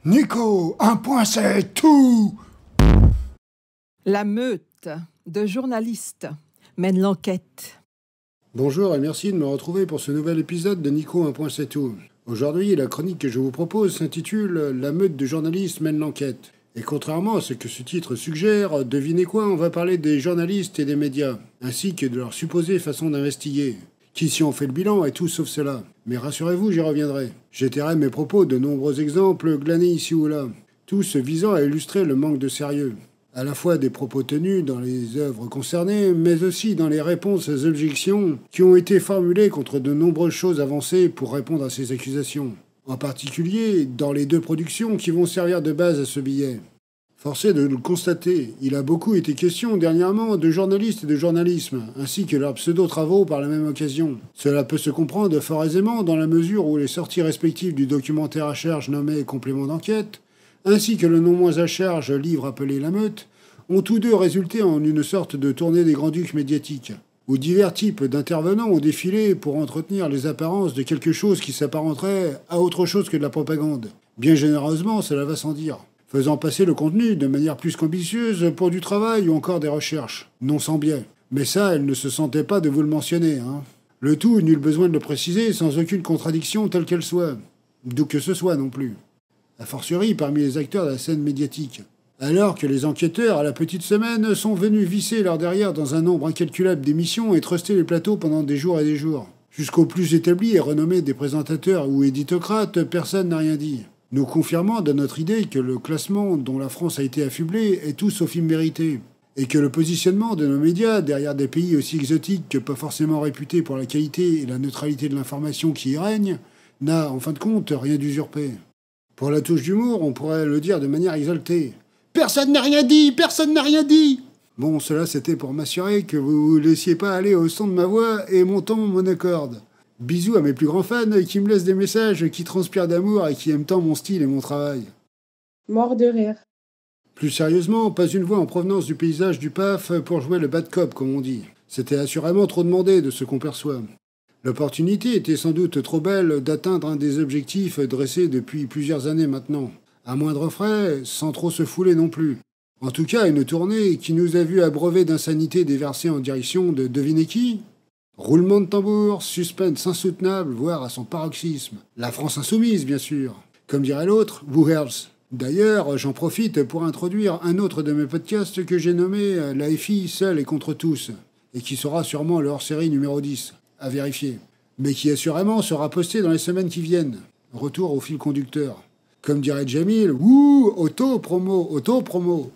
Nico, un point c'est tout. La meute de journalistes mène l'enquête. Bonjour et merci de me retrouver pour ce nouvel épisode de Nico, un point c'est tout. Aujourd'hui, la chronique que je vous propose s'intitule « La meute de journalistes mène l'enquête ». Et contrairement à ce que ce titre suggère, devinez quoi, on va parler des journalistes et des médias, ainsi que de leur supposée façon d'investiguer. Qui, si on fait le bilan, est tout sauf cela. Mais rassurez-vous, j'y reviendrai. J'étairai mes propos de nombreux exemples glanés ici ou là, tous visant à illustrer le manque de sérieux, à la fois des propos tenus dans les œuvres concernées, mais aussi dans les réponses aux objections qui ont été formulées contre de nombreuses choses avancées pour répondre à ces accusations. En particulier dans les deux productions qui vont servir de base à ce billet. Force est de le constater, il a beaucoup été question dernièrement de journalistes et de journalisme, ainsi que leurs pseudo-travaux par la même occasion. Cela peut se comprendre fort aisément dans la mesure où les sorties respectives du documentaire à charge nommé Complément d'enquête, ainsi que le non moins à charge livre appelé La Meute, ont tous deux résulté en une sorte de tournée des grands-ducs médiatiques, où divers types d'intervenants ont défilé pour entretenir les apparences de quelque chose qui s'apparenterait à autre chose que de la propagande. Bien généreusement, cela va sans dire. Faisant passer le contenu de manière plus qu'ambitieuse pour du travail ou encore des recherches, non sans biais. Mais ça, elle ne se sentait pas de vous le mentionner, hein. Le tout, nul besoin de le préciser, sans aucune contradiction telle qu'elle soit. D'où que ce soit non plus. A fortiori parmi les acteurs de la scène médiatique. Alors que les enquêteurs, à la petite semaine, sont venus visser leur derrière dans un nombre incalculable d'émissions et truster les plateaux pendant des jours et des jours. Jusqu'aux plus établis et renommés des présentateurs ou éditocrates, personne n'a rien dit. Nous confirmant de notre idée que le classement dont la France a été affublée est tout sauf immérité, et que le positionnement de nos médias derrière des pays aussi exotiques que pas forcément réputés pour la qualité et la neutralité de l'information qui y règne, n'a, en fin de compte, rien d'usurpé. Pour la touche d'humour, on pourrait le dire de manière exaltée. « Personne n'a rien dit! Personne n'a rien dit !» Bon, cela c'était pour m'assurer que vous vous laissiez pas aller au son de ma voix et mon ton monocorde. Bisous à mes plus grands fans qui me laissent des messages qui transpirent d'amour et qui aiment tant mon style et mon travail. Mort de rire. Plus sérieusement, pas une voix en provenance du paysage du PAF pour jouer le bad cop, comme on dit. C'était assurément trop demandé de ce qu'on perçoit. L'opportunité était sans doute trop belle d'atteindre un des objectifs dressés depuis plusieurs années maintenant. À moindre frais, sans trop se fouler non plus. En tout cas, une tournée qui nous a vu abreuver d'insanité déversée en direction de devinez qui ? Roulement de tambour, suspense insoutenable, voire à son paroxysme. La France insoumise, bien sûr. Comme dirait l'autre, who else ? D'ailleurs, j'en profite pour introduire un autre de mes podcasts que j'ai nommé La FI seule et contre tous, et qui sera sûrement le hors-série numéro 10, à vérifier. Mais qui assurément sera posté dans les semaines qui viennent. Retour au fil conducteur. Comme dirait Jamil, wouh, auto-promo, auto-promo.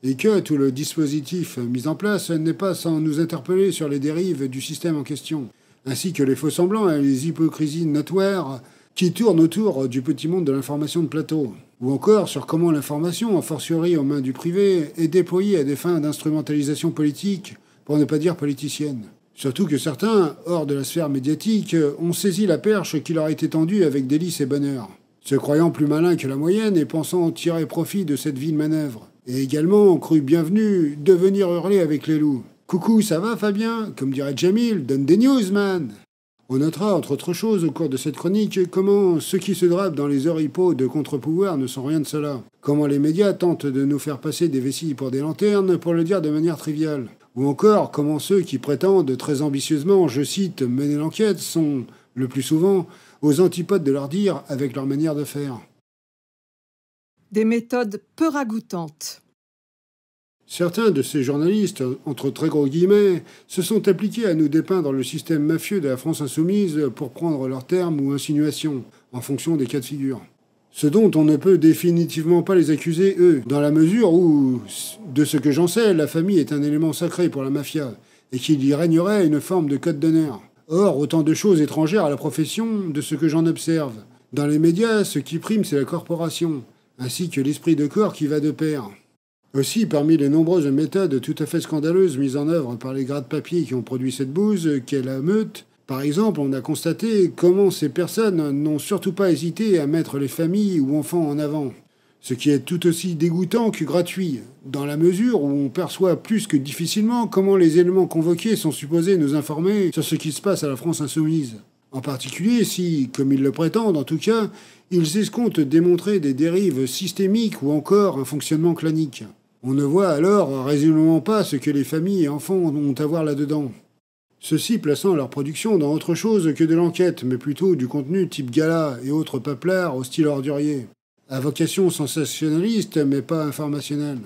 Et que tout le dispositif mis en place n'est pas sans nous interpeller sur les dérives du système en question, ainsi que les faux-semblants et les hypocrisies notoires qui tournent autour du petit monde de l'information de plateau, ou encore sur comment l'information, a fortiori aux mains du privé, est déployée à des fins d'instrumentalisation politique, pour ne pas dire politicienne. Surtout que certains, hors de la sphère médiatique, ont saisi la perche qui leur a été tendue avec délice et bonheur, se croyant plus malins que la moyenne et pensant tirer profit de cette vile manœuvre. Et également ont cru bienvenu de venir hurler avec les loups. « Coucou, ça va Fabien ?» Comme dirait Jamil, « Donne des news, man !» On notera, entre autres choses, au cours de cette chronique, comment ceux qui se drapent dans les oripeaux de contre-pouvoir ne sont rien de cela. Comment les médias tentent de nous faire passer des vessies pour des lanternes, pour le dire de manière triviale. Ou encore, comment ceux qui prétendent très ambitieusement, je cite, mener l'enquête, sont, le plus souvent, aux antipodes de leur dire avec leur manière de faire. Des méthodes peu ragoûtantes. Certains de ces journalistes, entre très gros guillemets, se sont appliqués à nous dépeindre le système mafieux de la France insoumise pour prendre leurs termes ou insinuations, en fonction des cas de figure. Ce dont on ne peut définitivement pas les accuser, eux, dans la mesure où, de ce que j'en sais, la famille est un élément sacré pour la mafia, et qu'il y régnerait une forme de code d'honneur. Or, autant de choses étrangères à la profession de ce que j'en observe. Dans les médias, ce qui prime, c'est la corporation, ainsi que l'esprit de corps qui va de pair. Aussi, parmi les nombreuses méthodes tout à fait scandaleuses mises en œuvre par les gratte-papiers qui ont produit cette bouse, qu'est la meute, par exemple, on a constaté comment ces personnes n'ont surtout pas hésité à mettre les familles ou enfants en avant. Ce qui est tout aussi dégoûtant que gratuit, dans la mesure où on perçoit plus que difficilement comment les éléments convoqués sont supposés nous informer sur ce qui se passe à la France insoumise. En particulier si, comme ils le prétendent en tout cas, ils escomptent démontrer des dérives systémiques ou encore un fonctionnement clanique. On ne voit alors résolument pas ce que les familles et enfants ont à voir là-dedans. Ceux-ci plaçant leur production dans autre chose que de l'enquête, mais plutôt du contenu type gala et autres paplards au style ordurier, à vocation sensationnaliste mais pas informationnelle.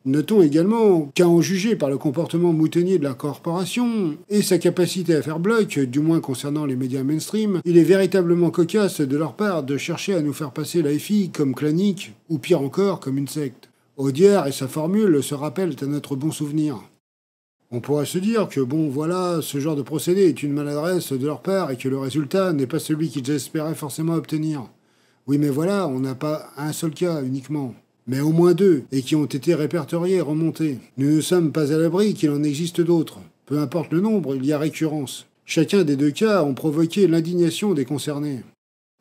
Notons également qu'à en juger par le comportement moutonnier de la corporation et sa capacité à faire bloc, du moins concernant les médias mainstream, il est véritablement cocasse de leur part de chercher à nous faire passer la FI comme clanique, ou pire encore, comme une secte. Audière et sa formule se rappellent à notre bon souvenir. On pourrait se dire que bon voilà, ce genre de procédé est une maladresse de leur part et que le résultat n'est pas celui qu'ils espéraient forcément obtenir. Oui mais voilà, on n'a pas un seul cas uniquement, mais au moins deux, et qui ont été répertoriés et remontés. Nous ne sommes pas à l'abri qu'il en existe d'autres. Peu importe le nombre, il y a récurrence. Chacun des deux cas ont provoqué l'indignation des concernés.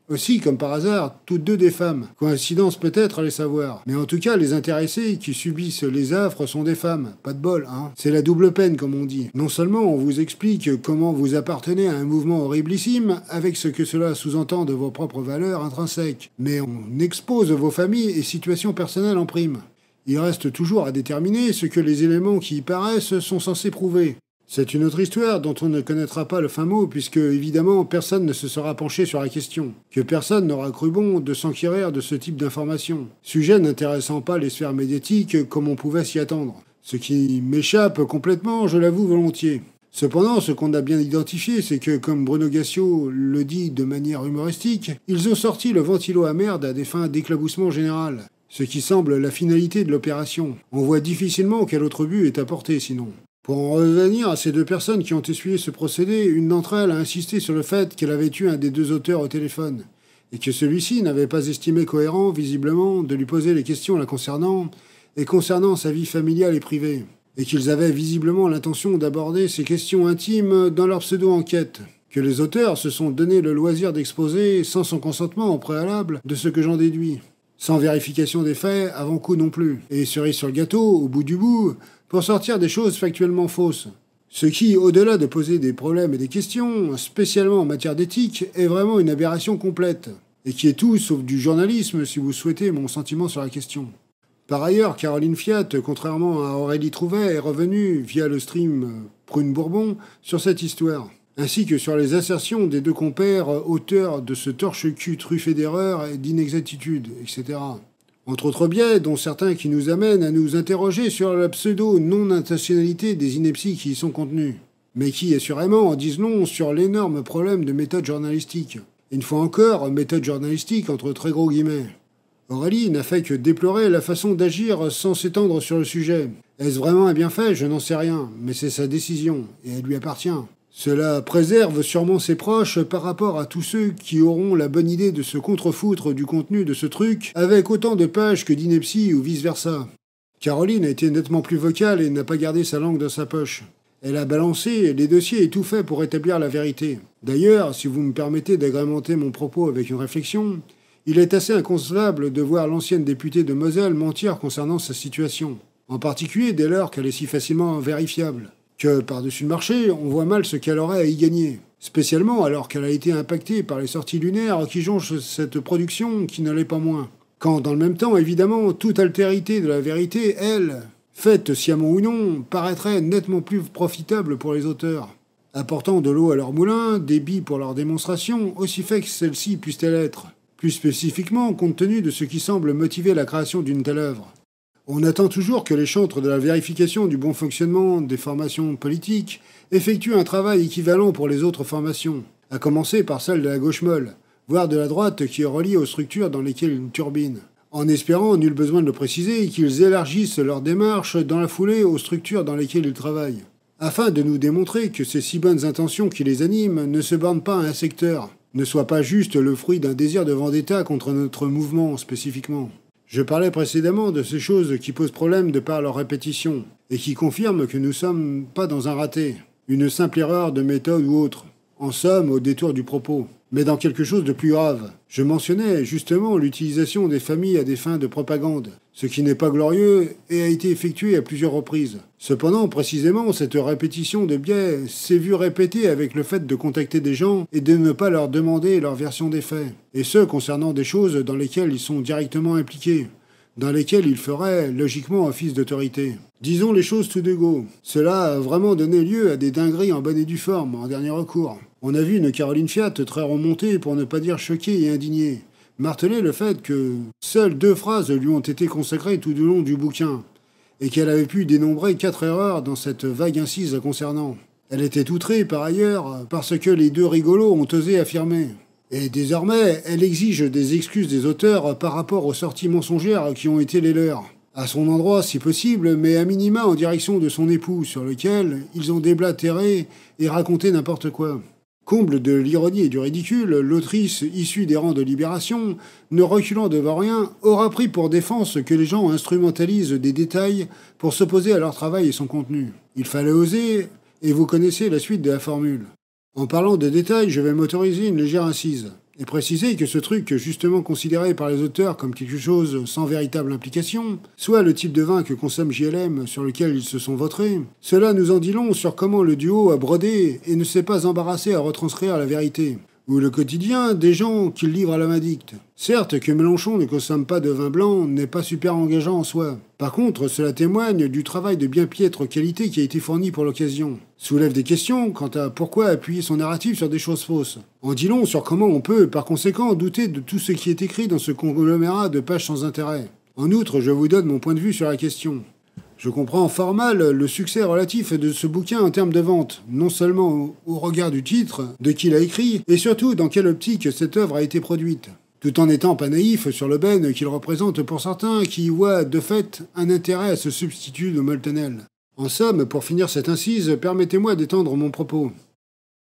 Aussi, comme par hasard, toutes deux des femmes. Coïncidence peut-être à les savoir. Mais en tout cas, les intéressés qui subissent les affres sont des femmes. Pas de bol, hein. C'est la double peine, comme on dit. Non seulement on vous explique comment vous appartenez à un mouvement horriblissime, avec ce que cela sous-entend de vos propres valeurs intrinsèques, mais on expose vos familles et situations personnelles en prime. Il reste toujours à déterminer ce que les éléments qui y paraissent sont censés prouver. C'est une autre histoire dont on ne connaîtra pas le fin mot puisque, évidemment, personne ne se sera penché sur la question, que personne n'aura cru bon de s'enquérir de ce type d'informations, sujet n'intéressant pas les sphères médiatiques comme on pouvait s'y attendre. Ce qui m'échappe complètement, je l'avoue volontiers. Cependant, ce qu'on a bien identifié, c'est que, comme Bruno Gassio le dit de manière humoristique, ils ont sorti le ventilo à merde à des fins d'éclaboussement général, ce qui semble la finalité de l'opération. On voit difficilement quel autre but est apporté sinon. Pour en revenir à ces deux personnes qui ont essuyé ce procédé, une d'entre elles a insisté sur le fait qu'elle avait eu un des deux auteurs au téléphone, et que celui-ci n'avait pas estimé cohérent, visiblement, de lui poser les questions la concernant, et concernant sa vie familiale et privée, et qu'ils avaient visiblement l'intention d'aborder ces questions intimes dans leur pseudo-enquête, que les auteurs se sont donné le loisir d'exposer, sans son consentement au préalable, de ce que j'en déduis. Sans vérification des faits, avant coup non plus. Et cerise sur le gâteau, au bout du bout, pour sortir des choses factuellement fausses. Ce qui, au-delà de poser des problèmes et des questions, spécialement en matière d'éthique, est vraiment une aberration complète. Et qui est tout sauf du journalisme, si vous souhaitez mon sentiment sur la question. Par ailleurs, Caroline Fiat, contrairement à Aurélie Trouvet, est revenue, via le stream Prune Bourbon, sur cette histoire. Ainsi que sur les assertions des deux compères auteurs de ce torche-cul truffé d'erreurs et d'inexactitudes, etc. Entre autres biais, dont certains qui nous amènent à nous interroger sur la pseudo-non-intentionnalité des inepties qui y sont contenues, mais qui, assurément, en disent long sur l'énorme problème de méthode journalistique. Une fois encore, méthode journalistique entre très gros guillemets. Aurélie n'a fait que déplorer la façon d'agir sans s'étendre sur le sujet. Est-ce vraiment un bienfait? Je n'en sais rien, mais c'est sa décision, et elle lui appartient. Cela préserve sûrement ses proches par rapport à tous ceux qui auront la bonne idée de se contrefoutre du contenu de ce truc avec autant de pages que d'inepties ou vice-versa. Caroline a été nettement plus vocale et n'a pas gardé sa langue dans sa poche. Elle a balancé les dossiers et tout fait pour établir la vérité. D'ailleurs, si vous me permettez d'agrémenter mon propos avec une réflexion, il est assez inconcevable de voir l'ancienne députée de Moselle mentir concernant sa situation. En particulier dès lors qu'elle est si facilement vérifiable. Que, par-dessus le marché, on voit mal ce qu'elle aurait à y gagner. Spécialement alors qu'elle a été impactée par les sorties lunaires qui jonchent cette production qui ne l'est pas moins. Quand, dans le même temps, évidemment, toute altérité de la vérité, elle, faite sciemment ou non, paraîtrait nettement plus profitable pour les auteurs. Apportant de l'eau à leur moulin, des billes pour leur démonstration, aussi fait que celle-ci puisse-t-elle être. Plus spécifiquement, compte tenu de ce qui semble motiver la création d'une telle œuvre. On attend toujours que les chantres de la vérification du bon fonctionnement des formations politiques effectuent un travail équivalent pour les autres formations, à commencer par celle de la gauche molle, voire de la droite qui est reliée aux structures dans lesquelles ils turbinent, en espérant, nul besoin de le préciser, qu'ils élargissent leur démarche dans la foulée aux structures dans lesquelles ils travaillent, afin de nous démontrer que ces si bonnes intentions qui les animent ne se bornent pas à un secteur, ne soient pas juste le fruit d'un désir de vendetta contre notre mouvement spécifiquement. Je parlais précédemment de ces choses qui posent problème de par leur répétition, et qui confirment que nous ne sommes pas dans un raté, une simple erreur de méthode ou autre, en somme au détour du propos. mais dans quelque chose de plus grave. Je mentionnais justement l'utilisation des familles à des fins de propagande, ce qui n'est pas glorieux et a été effectué à plusieurs reprises. Cependant, précisément, cette répétition de biais s'est vue répétée avec le fait de contacter des gens et de ne pas leur demander leur version des faits, et ce concernant des choses dans lesquelles ils sont directement impliqués, dans lesquelles ils feraient logiquement office d'autorité. Disons les choses tout de go. Cela a vraiment donné lieu à des dingueries en bonne et due forme, en dernier recours. On a vu une Caroline Fiat très remontée, pour ne pas dire choquée et indignée, marteler le fait que seules 2 phrases lui ont été consacrées tout du long du bouquin, et qu'elle avait pu dénombrer 4 erreurs dans cette vague incise la concernant. Elle était outrée, par ailleurs, parce que les 2 rigolos ont osé affirmer. Et désormais, elle exige des excuses des auteurs par rapport aux sorties mensongères qui ont été les leurs. À son endroit, si possible, mais à minima en direction de son époux, sur lequel ils ont déblatéré et raconté n'importe quoi. Comble de l'ironie et du ridicule, l'autrice issue des rangs de Libération, ne reculant devant rien, aura pris pour défense que les gens instrumentalisent des détails pour s'opposer à leur travail et son contenu. Il fallait oser, et vous connaissez la suite de la formule. En parlant de détails, je vais m'autoriser une légère incise, et préciser que ce truc justement considéré par les auteurs comme quelque chose sans véritable implication, soit le type de vin que consomme JLM sur lequel ils se sont vautrés, cela nous en dit long sur comment le duo a brodé et ne s'est pas embarrassé à retranscrire la vérité, ou le quotidien des gens qu'il livre à la main dicte. Certes, que Mélenchon ne consomme pas de vin blanc n'est pas super engageant en soi. Par contre, cela témoigne du travail de bien piètre qualité qui a été fourni pour l'occasion. Soulève des questions quant à pourquoi appuyer son narratif sur des choses fausses. En dit long sur comment on peut, par conséquent, douter de tout ce qui est écrit dans ce conglomérat de pages sans intérêt. En outre, je vous donne mon point de vue sur la question. Je comprends fort mal le succès relatif de ce bouquin en termes de vente, non seulement au regard du titre, de qui l'a écrit, et surtout dans quelle optique cette œuvre a été produite. Tout en n'étant pas naïf sur l'aubaine qu'il représente pour certains qui y voient de fait un intérêt à ce substitut de Moltenel. En somme, pour finir cette incise, permettez-moi d'étendre mon propos.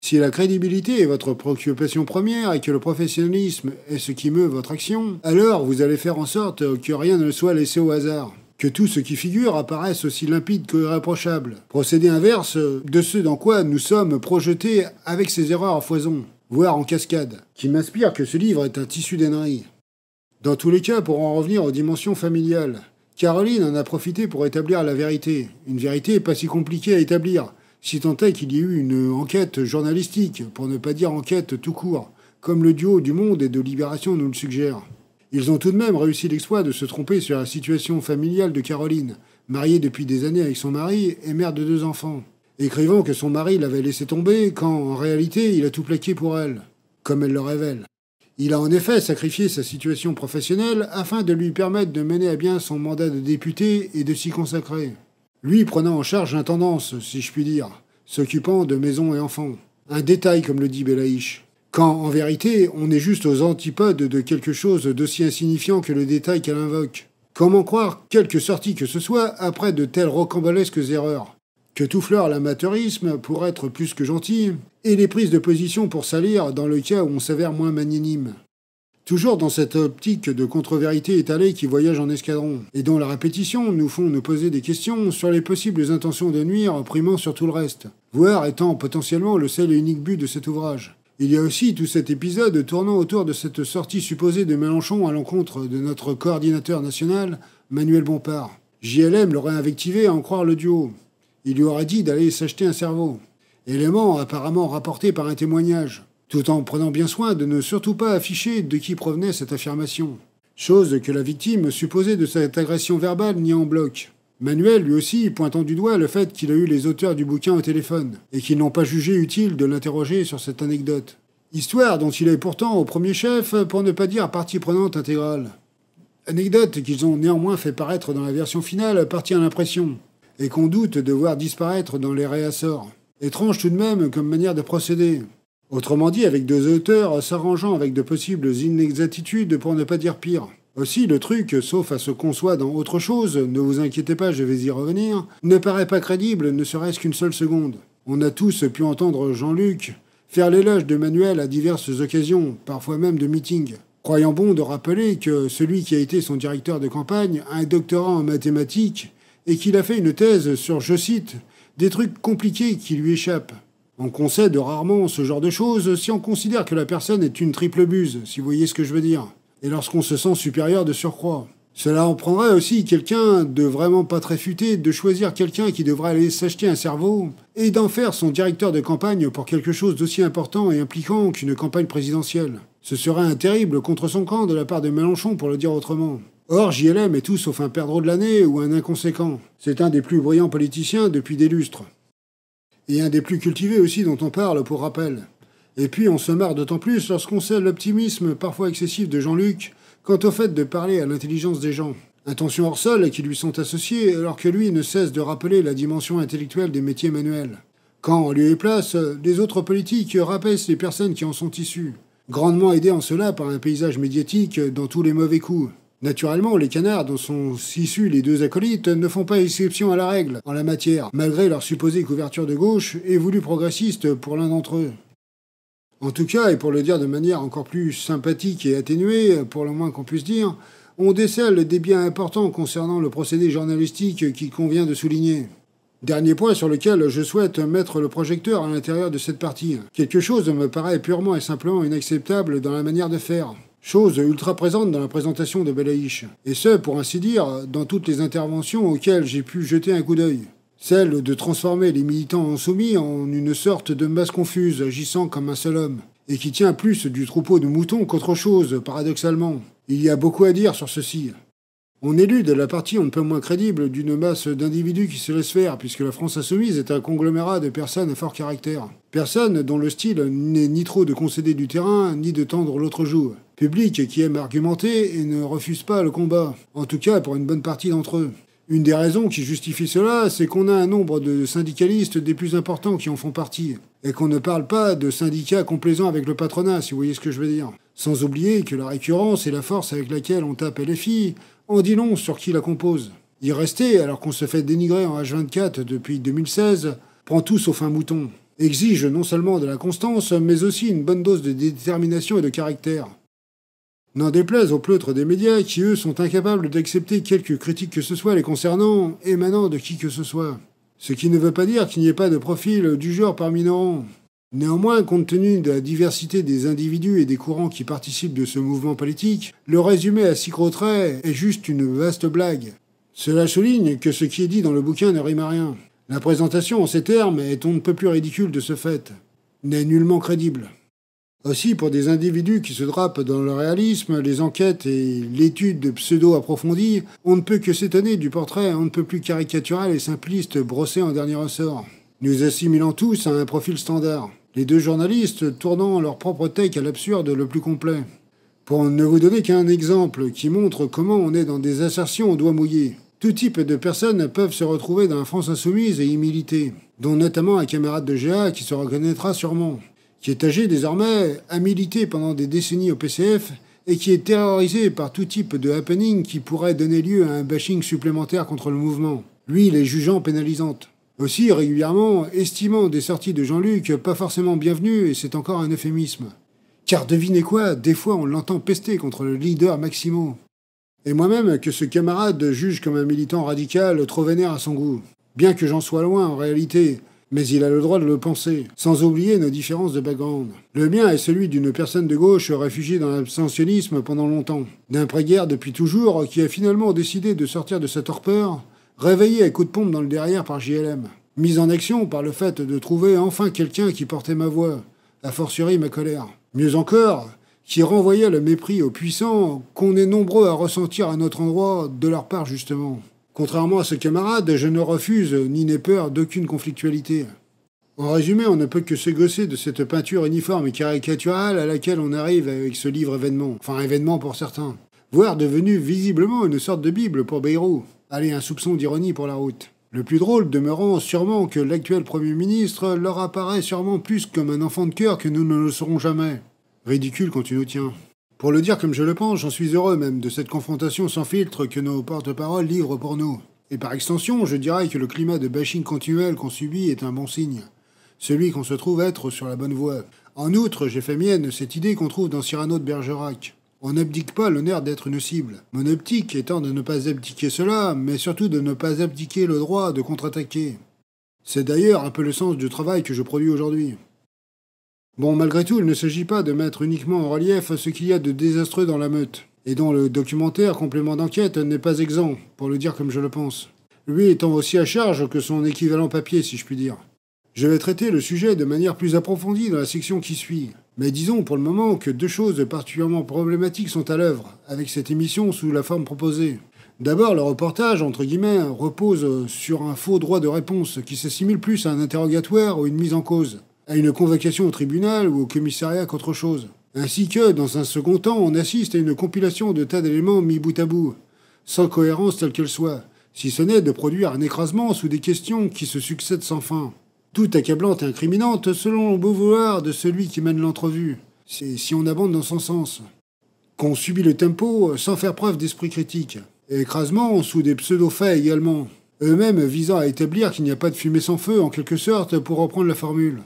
Si la crédibilité est votre préoccupation première et que le professionnalisme est ce qui meut votre action, alors vous allez faire en sorte que rien ne soit laissé au hasard. Que tout ce qui figure apparaisse aussi limpide qu'irréprochable. Procédé inverse de ce dans quoi nous sommes projetés avec ces erreurs à foison, voire en cascade, qui m'inspire que ce livre est un tissu d'ânerie. Dans tous les cas, pour en revenir aux dimensions familiales, Caroline en a profité pour établir la vérité. Une vérité pas si compliquée à établir, si tant est qu'il y ait eu une enquête journalistique, pour ne pas dire enquête tout court, comme le duo du Monde et de Libération nous le suggère. Ils ont tout de même réussi l'exploit de se tromper sur la situation familiale de Caroline, mariée depuis des années avec son mari et mère de 2 enfants, écrivant que son mari l'avait laissé tomber quand, en réalité, il a tout plaqué pour elle, comme elle le révèle. Il a en effet sacrifié sa situation professionnelle afin de lui permettre de mener à bien son mandat de député et de s'y consacrer. Lui prenant en charge l'intendance, si je puis dire, s'occupant de maison et enfants. Un détail, comme le dit Belaïch. Quand, en vérité, on est juste aux antipodes de quelque chose d'aussi insignifiant que le détail qu'elle invoque. Comment croire quelque sortie que ce soit après de telles rocambolesques erreurs? Que tout fleure l'amateurisme pour être plus que gentil, et les prises de position pour salir dans le cas où on s'avère moins magnanime. Toujours dans cette optique de contre-vérité étalée qui voyage en escadron, et dont la répétition nous font nous poser des questions sur les possibles intentions de nuire primant sur tout le reste, voire étant potentiellement le seul et unique but de cet ouvrage. Il y a aussi tout cet épisode tournant autour de cette sortie supposée de Mélenchon à l'encontre de notre coordinateur national, Manuel Bompard. JLM l'aurait invectivé à en croire le duo. Il lui aurait dit d'aller s'acheter un cerveau. Élément apparemment rapporté par un témoignage, tout en prenant bien soin de ne surtout pas afficher de qui provenait cette affirmation. Chose que la victime supposée de cette agression verbale nie en bloc. Manuel, lui aussi, pointant du doigt le fait qu'il a eu les auteurs du bouquin au téléphone, et qu'ils n'ont pas jugé utile de l'interroger sur cette anecdote. Histoire dont il est pourtant au premier chef, pour ne pas dire partie prenante intégrale. Anecdote qu'ils ont néanmoins fait paraître dans la version finale partie à l'impression, et qu'on doute de voir disparaître dans les réassorts. Étrange tout de même comme manière de procéder. Autrement dit, avec 2 auteurs s'arrangeant avec de possibles inexactitudes pour ne pas dire pire. Aussi, le truc, sauf à ce qu'on soit dans autre chose, ne vous inquiétez pas, je vais y revenir, ne paraît pas crédible, ne serait-ce qu'une seule seconde. On a tous pu entendre Jean-Luc faire l'éloge de Manuel à diverses occasions, parfois même de meetings, croyant bon de rappeler que celui qui a été son directeur de campagne a un doctorat en mathématiques et qu'il a fait une thèse sur, je cite, « des trucs compliqués qui lui échappent ». On concède rarement ce genre de choses si on considère que la personne est une triple buse, si vous voyez ce que je veux dire, et lorsqu'on se sent supérieur de surcroît. Cela en prendrait aussi quelqu'un de vraiment pas très futé de choisir quelqu'un qui devrait aller s'acheter un cerveau et d'en faire son directeur de campagne pour quelque chose d'aussi important et impliquant qu'une campagne présidentielle. Ce serait un terrible contre son camp de la part de Mélenchon, pour le dire autrement. Or, JLM est tout sauf un perdreau de l'année ou un inconséquent. C'est un des plus brillants politiciens depuis des lustres. Et un des plus cultivés aussi dont on parle, pour rappel. Et puis on se marre d'autant plus lorsqu'on sait l'optimisme parfois excessif de Jean-Luc quant au fait de parler à l'intelligence des gens. Intentions hors sol qui lui sont associées alors que lui ne cesse de rappeler la dimension intellectuelle des métiers manuels. Quand, en lieu et place, les autres politiques rabaissent les personnes qui en sont issues, grandement aidés en cela par un paysage médiatique dans tous les mauvais coups. Naturellement, les canards dont sont issus les deux acolytes ne font pas exception à la règle en la matière, malgré leur supposée couverture de gauche et voulue progressiste pour l'un d'entre eux. En tout cas, et pour le dire de manière encore plus sympathique et atténuée, pour le moins qu'on puisse dire, on décèle des biens importants concernant le procédé journalistique qu'il convient de souligner. Dernier point sur lequel je souhaite mettre le projecteur à l'intérieur de cette partie. Quelque chose me paraît purement et simplement inacceptable dans la manière de faire. Chose ultra présente dans la présentation de Belaïch. Et ce, pour ainsi dire, dans toutes les interventions auxquelles j'ai pu jeter un coup d'œil. Celle de transformer les militants insoumis en une sorte de masse confuse, agissant comme un seul homme, et qui tient plus du troupeau de moutons qu'autre chose, paradoxalement. Il y a beaucoup à dire sur ceci. On élude la partie on ne peut moins crédible d'une masse d'individus qui se laissent faire, puisque la France insoumise est un conglomérat de personnes à fort caractère. Personnes dont le style n'est ni trop de concéder du terrain, ni de tendre l'autre joue. Public qui aime argumenter et ne refuse pas le combat, en tout cas pour une bonne partie d'entre eux. Une des raisons qui justifie cela, c'est qu'on a un nombre de syndicalistes des plus importants qui en font partie, et qu'on ne parle pas de syndicats complaisants avec le patronat, si vous voyez ce que je veux dire. Sans oublier que la récurrence et la force avec laquelle on tape LFI en dit long sur qui la compose. Y rester, alors qu'on se fait dénigrer en H24 depuis 2016, prend tout sauf un mouton. Exige non seulement de la constance, mais aussi une bonne dose de détermination et de caractère. N'en déplaise aux pleutres des médias qui, eux, sont incapables d'accepter quelque critique que ce soit les concernant, émanant de qui que ce soit. Ce qui ne veut pas dire qu'il n'y ait pas de profil du genre parmi nos rangs. Néanmoins, compte tenu de la diversité des individus et des courants qui participent de ce mouvement politique, le résumé à 6 gros traits est juste une vaste blague. Cela souligne que ce qui est dit dans le bouquin ne rime à rien. La présentation en ces termes est on ne peut plus ridicule de ce fait, n'est nullement crédible. Aussi, pour des individus qui se drapent dans le réalisme, les enquêtes et l'étude pseudo-approfondie, on ne peut que s'étonner du portrait on ne peut plus caricatural et simpliste brossé en dernier ressort, nous assimilant tous à un profil standard, les deux journalistes tournant leur propre take à l'absurde le plus complet. Pour ne vous donner qu'un exemple qui montre comment on est dans des assertions au doigt mouillé, tout type de personnes peuvent se retrouver dans la France insoumise et y militer, dont notamment un camarade de GA qui se reconnaîtra sûrement, qui est âgé désormais, a milité pendant des décennies au PCF et qui est terrorisé par tout type de happening qui pourrait donner lieu à un bashing supplémentaire contre le mouvement, lui les jugeant pénalisantes. Aussi, régulièrement, estimant des sorties de Jean-Luc pas forcément bienvenues, et c'est encore un euphémisme. Car devinez quoi, des fois on l'entend pester contre le leader Maximo. Et moi-même que ce camarade juge comme un militant radical trop vénère à son goût. Bien que j'en sois loin en réalité, mais il a le droit de le penser, sans oublier nos différences de background. Le mien est celui d'une personne de gauche réfugiée dans l'abstentionnisme pendant longtemps, d'un pré-guerre depuis toujours qui a finalement décidé de sortir de sa torpeur, réveillé à coups de pompe dans le derrière par JLM, mise en action par le fait de trouver enfin quelqu'un qui portait ma voix, a fortiori ma colère. Mieux encore, qui renvoyait le mépris aux puissants qu'on est nombreux à ressentir à notre endroit de leur part justement. Contrairement à ce camarade, je ne refuse ni n'ai peur d'aucune conflictualité. En résumé, on ne peut que se gosser de cette peinture uniforme et caricaturale à laquelle on arrive avec ce livre événement, enfin événement pour certains, voire devenu visiblement une sorte de bible pour Bayrou. Allez, un soupçon d'ironie pour la route. Le plus drôle demeurant sûrement que l'actuel Premier ministre leur apparaît sûrement plus comme un enfant de cœur que nous ne le serons jamais. Ridicule quand tu nous tiens. Pour le dire comme je le pense, j'en suis heureux même de cette confrontation sans filtre que nos porte-paroles livrent pour nous. Et par extension, je dirais que le climat de bashing continuel qu'on subit est un bon signe. Celui qu'on se trouve être sur la bonne voie. En outre, j'ai fait mienne cette idée qu'on trouve dans Cyrano de Bergerac. On n'abdique pas l'honneur d'être une cible. Mon optique étant de ne pas abdiquer cela, mais surtout de ne pas abdiquer le droit de contre-attaquer. C'est d'ailleurs un peu le sens du travail que je produis aujourd'hui. Bon, malgré tout, il ne s'agit pas de mettre uniquement en relief ce qu'il y a de désastreux dans la meute, et dont le documentaire Complément d'enquête n'est pas exempt, pour le dire comme je le pense. Lui étant aussi à charge que son équivalent papier, si je puis dire. Je vais traiter le sujet de manière plus approfondie dans la section qui suit. Mais disons pour le moment que deux choses particulièrement problématiques sont à l'œuvre, avec cette émission sous la forme proposée. D'abord, le reportage, entre guillemets, repose sur un faux droit de réponse qui s'assimile plus à un interrogatoire ou une mise en cause, à une convocation au tribunal ou au commissariat qu'autre chose. Ainsi que, dans un second temps, on assiste à une compilation de tas d'éléments mis bout à bout, sans cohérence telle qu'elle soit, si ce n'est de produire un écrasement sous des questions qui se succèdent sans fin. Tout accablante et incriminante selon le beau vouloir de celui qui mène l'entrevue. C'est si on abonde dans son sens. Qu'on subit le tempo sans faire preuve d'esprit critique. Et écrasement sous des pseudo-faits également. Eux-mêmes visant à établir qu'il n'y a pas de fumée sans feu en quelque sorte pour reprendre la formule.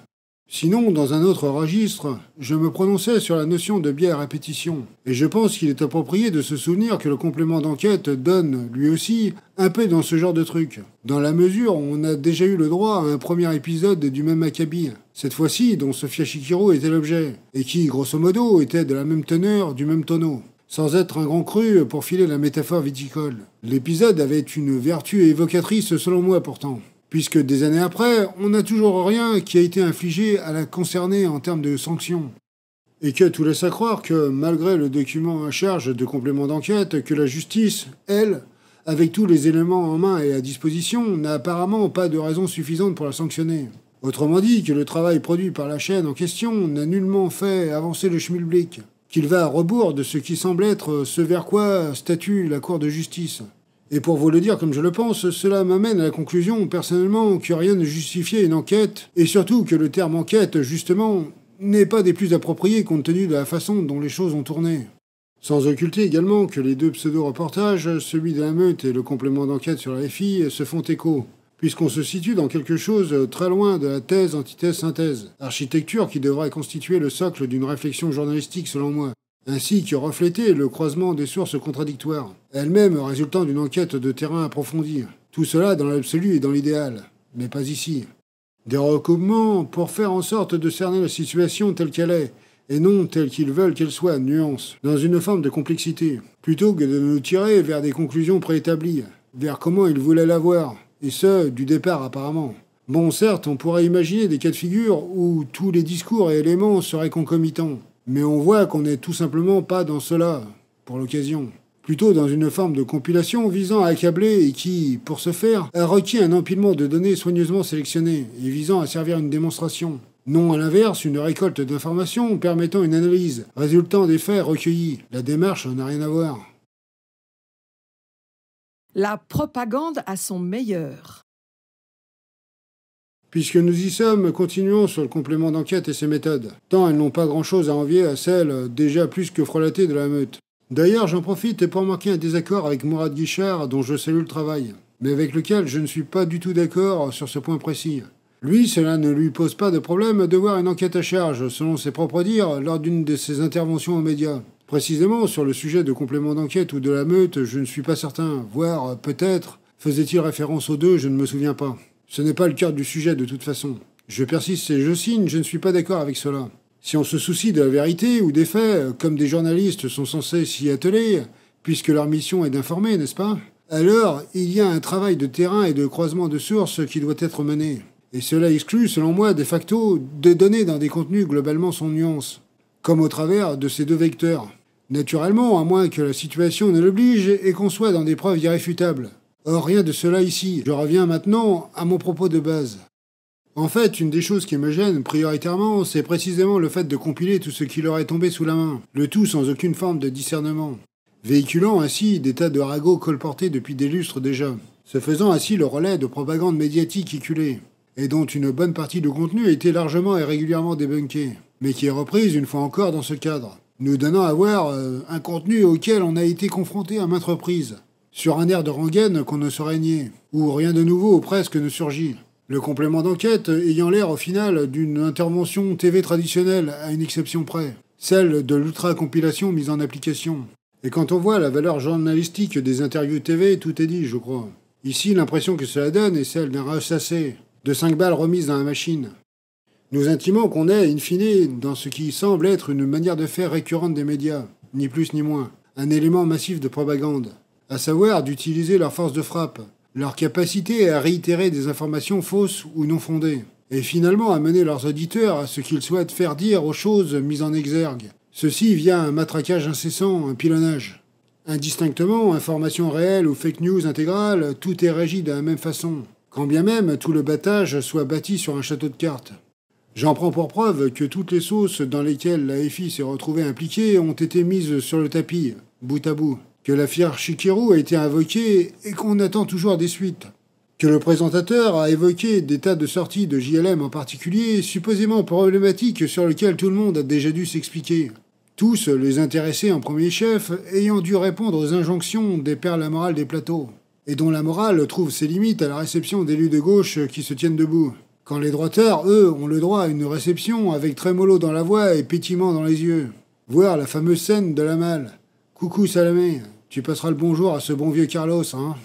Sinon, dans un autre registre, je me prononçais sur la notion de biais à répétition, et je pense qu'il est approprié de se souvenir que le complément d'enquête donne, lui aussi, un peu dans ce genre de truc, dans la mesure où on a déjà eu le droit à un premier épisode du même acabit, cette fois-ci dont Sofia Chikiro était l'objet, et qui, grosso modo, était de la même teneur, du même tonneau, sans être un grand cru pour filer la métaphore viticole. L'épisode avait une vertu évocatrice selon moi pourtant. Puisque des années après, on n'a toujours rien qui a été infligé à la concernée en termes de sanctions. Et que tout laisse à croire que, malgré le document à charge de complément d'enquête, que la justice, elle, avec tous les éléments en main et à disposition, n'a apparemment pas de raison suffisante pour la sanctionner. Autrement dit, que le travail produit par la chaîne en question n'a nullement fait avancer le schmilblick, qu'il va à rebours de ce qui semble être ce vers quoi statue la Cour de justice. Et pour vous le dire comme je le pense, cela m'amène à la conclusion, personnellement, que rien ne justifiait une enquête, et surtout que le terme enquête, justement, n'est pas des plus appropriés compte tenu de la façon dont les choses ont tourné. Sans occulter également que les deux pseudo-reportages, celui de la meute et le complément d'enquête sur la FI, se font écho, puisqu'on se situe dans quelque chose très loin de la thèse, antithèse, synthèse, architecture qui devrait constituer le socle d'une réflexion journalistique selon moi, ainsi que refléter le croisement des sources contradictoires, elles-mêmes résultant d'une enquête de terrain approfondie. Tout cela dans l'absolu et dans l'idéal, mais pas ici. Des recoupements pour faire en sorte de cerner la situation telle qu'elle est, et non telle qu'ils veulent qu'elle soit, nuance, dans une forme de complexité, plutôt que de nous tirer vers des conclusions préétablies, vers comment ils voulaient l'avoir, et ce, du départ apparemment. Bon, certes, on pourrait imaginer des cas de figure où tous les discours et éléments seraient concomitants, mais on voit qu'on n'est tout simplement pas dans cela, pour l'occasion. Plutôt dans une forme de compilation visant à accabler et qui, pour ce faire, a requis un empilement de données soigneusement sélectionnées et visant à servir une démonstration. Non à l'inverse, une récolte d'informations permettant une analyse, résultant des faits recueillis. La démarche n'a rien à voir. La propagande à son meilleur. Puisque nous y sommes, continuons sur le complément d'enquête et ses méthodes. Tant elles n'ont pas grand-chose à envier à celles déjà plus que frelatées de la meute. D'ailleurs, j'en profite pour marquer un désaccord avec Mourad Guichard, dont je salue le travail, mais avec lequel je ne suis pas du tout d'accord sur ce point précis. Lui, cela ne lui pose pas de problème de voir une enquête à charge, selon ses propres dires, lors d'une de ses interventions aux médias. Précisément, sur le sujet de complément d'enquête ou de la meute, je ne suis pas certain, voire, peut-être, faisait-il référence aux deux, je ne me souviens pas. Ce n'est pas le cœur du sujet de toute façon. Je persiste et je signe, je ne suis pas d'accord avec cela. Si on se soucie de la vérité ou des faits, comme des journalistes sont censés s'y atteler, puisque leur mission est d'informer, n'est-ce pas? Alors, il y a un travail de terrain et de croisement de sources qui doit être mené. Et cela exclut, selon moi, de facto, de donner dans des contenus globalement sans nuance, comme au travers de ces deux vecteurs. Naturellement, à moins que la situation ne l'oblige et qu'on soit dans des preuves irréfutables. Or, rien de cela ici. Je reviens maintenant à mon propos de base. En fait, une des choses qui me gêne prioritairement, c'est précisément le fait de compiler tout ce qui leur est tombé sous la main, le tout sans aucune forme de discernement, véhiculant ainsi des tas de ragots colportés depuis des lustres déjà, se faisant ainsi le relais de propagande médiatique éculée, et dont une bonne partie du contenu a été largement et régulièrement débunkée, mais qui est reprise une fois encore dans ce cadre, nous donnant à voir un contenu auquel on a été confronté à maintes reprises, sur un air de rengaine qu'on ne saurait nier, où rien de nouveau ou presque ne surgit. Le complément d'enquête ayant l'air au final d'une intervention TV traditionnelle à une exception près, celle de l'ultra-compilation mise en application. Et quand on voit la valeur journalistique des interviews TV, tout est dit, je crois. Ici, l'impression que cela donne est celle d'un ressassé, de 5 balles remises dans la machine. Nous intimons qu'on est, in fine, dans ce qui semble être une manière de faire récurrente des médias, ni plus ni moins, un élément massif de propagande, à savoir d'utiliser leur force de frappe, leur capacité à réitérer des informations fausses ou non fondées, et finalement à mener leurs auditeurs à ce qu'ils souhaitent faire dire aux choses mises en exergue. Ceci via un matraquage incessant, un pilonnage. Indistinctement, information réelle ou fake news intégrale, tout est régi de la même façon, quand bien même tout le battage soit bâti sur un château de cartes. J'en prends pour preuve que toutes les sauces dans lesquelles la FI s'est retrouvée impliquée ont été mises sur le tapis, bout à bout, que l'affaire Chikirou a été invoquée et qu'on attend toujours des suites, que le présentateur a évoqué des tas de sorties de JLM en particulier, supposément problématiques sur lesquelles tout le monde a déjà dû s'expliquer. Tous, les intéressés en premier chef, ayant dû répondre aux injonctions des pères la morale des plateaux, et dont la morale trouve ses limites à la réception d'élus de gauche qui se tiennent debout. Quand les droiteurs, eux, ont le droit à une réception avec trémolo dans la voix et pétillement dans les yeux. Voir la fameuse scène de la malle. « Coucou Salamé, tu passeras le bonjour à ce bon vieux Carlos, hein ?»